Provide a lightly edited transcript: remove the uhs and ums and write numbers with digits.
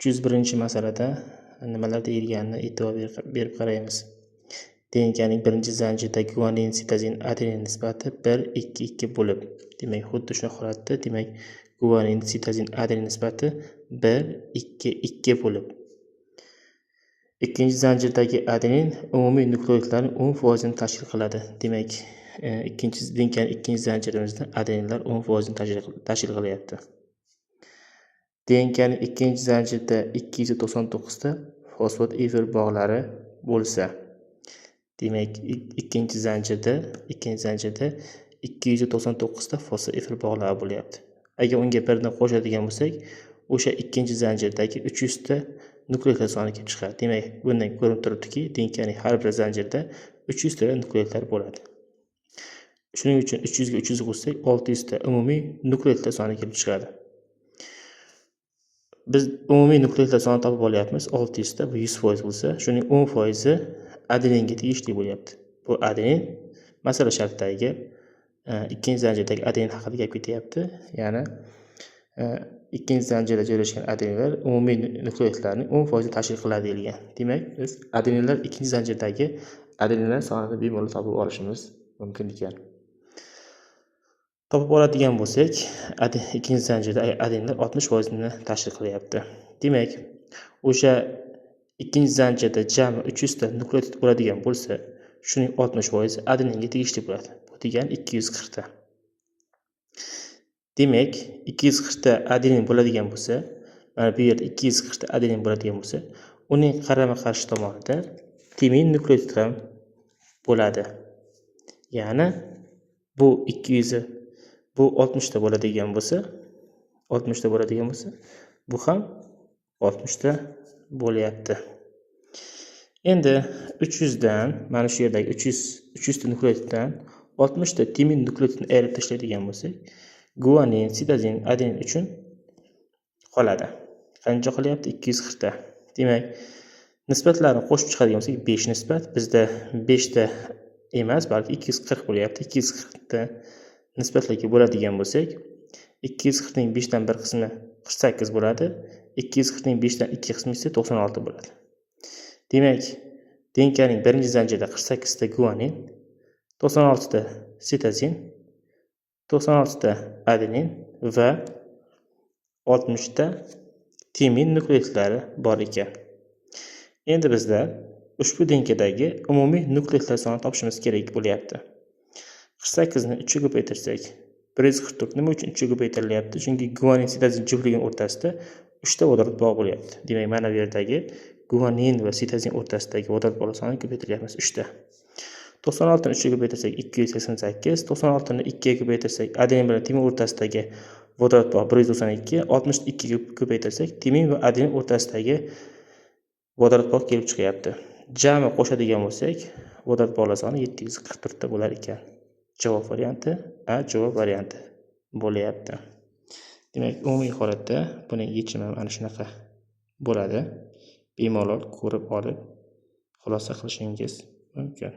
301-masalada nimalar deyilganini e'tibor berib qaraymiz. DNKning birinchi zanjirida guanin, sitozin, adenin nisbati 1:2 bo'lib, demak, xuddi shu holatda, demak, guanin, sitozin, adenin nisbati 1:2 bo'lib. Ikkinchi zanjirdagi adenin umumiy nukleotidlarning 10% tashkil qiladi. Demak, DNKning ikkinchi zanjirimizda adeninlar 10% tashkil qilyapti. DNKning ikkinchi zanjirida 299 ta fosfat efir bog'lari bo'lsa, demak, ikkinchi zanjirda 299 ta fosfat efir bog'lari bo'lyapti. Agar unga birni qo'shadigan bo'lsak, o'sha ikkinchi zanjirdagi 300 ta nukleotid soni kelib chiqadi. Demak, bundan ko'rinib turibdiki, DNKning har bir zanjirda 300 ta nukleotidlar bo'ladi. Shuning uchun 300 ga 300 qo'shsak, 600 ta umumiy nukleotidlar soni kelib chiqadi. Biz umumiy nukleotidlar sonini topib olyapmiz. 600 ta, bu 100% bo'lsa, shuning 10% adeninga tegishli bo'lyapti. Bu adenin masala shartidagi ikkinchi zanjirdagi adenin haqida gap ketyapti. Ya'ni ikkinchi zanjirda joylashgan adeninlar umumiy nukleotidlarning 10% tashkil qiladi deyilgan. Demak, biz adeninlar ikkinchi zanjirdagi adeninlar sonini bemalol topib olishimiz mumkin ekan. Topib oladigan bo'lsak, ikkinchi zanjirda adeninlar 60% ni tashkil qilyapti. Demak, o'sha ikkinchi zanjirda jami 300 ta nukleotid bo'ladigan bo'lsa, shuning 60% adeninga tegishli bo'ladi. Bu degani 240 ta. Demak, 240 ta adenin bo'ladigan bo'lsa, mana bu yerda 240 ta adenin bo'ladigan bo'lsa, uning qarama-qarshi tomonida timin nukleotid ham bo'ladi. Ya'ni bu 60 ta bo'ladigan bo'lsa, bu ham 60 ta bo'lyapti. Endi 300 dan, mana shu yerdagi 300 ta nukleotiddan 60 ta timin nukleotidni ayirib tashlaydigan bo'lsak, guanin, sitozin, adenin uchun qoladi. Qancha qolyapti? 240 ta. Demak, nisbatlarni qo'shib chiqadigan bo'lsak, 5 nisbat. Bizda 5 ta emas, balki 240 bo'lyapti. 240 ta nisbatlarga bo'ladigan bo'lsak, 240 ning 5 dan 1 qismi 48 bo'ladi. 240 ning 5 dan 2 qismi esa 96 bo'ladi. Demak, DNKning birinchi zanjirida 48 ta guanin, 96 ta sitozin, 96 ta adenin va 60 ta timin nukleotidlari bor ekan. Endi bizda ushbu DNKdagi umumiy nukleotidlar sonini topishimiz kerak bo'lyapti. 48 ni 3 ga ko'paytirsak, 144. Nima uchun 3 ga ko'paytirilyapti? Chunki guanin, sitozin juftligining o'rtasida 3 ta vodorod bog' bo'lyapti. Demak, mana bu yerdagi guanin va sitozin o'rtasidagi vodorod bog'lar sonini ko'paytiryapmiz 3 ta. 96 ni 3 ga ko'paytirsak 288, 96 ni 2 ga ko'paytirsak adenin bilan timin o'rtasidagi vodorod bog' 192, 62 ga ko'paytirsak timin va adenin o'rtasidagi vodorod bog' kelib chiqyapti. Jami qo'shadigan bo'lsak, vodorod bog'lar soni 744 ta bo'lar ekan. Javob varianti A javob varianti bo'lyapti. Demak, umumiy holatda buning yechimi mana shunaqa bo'ladi. Bemalol ko'rib olib xulosa qilishingiz mumkin.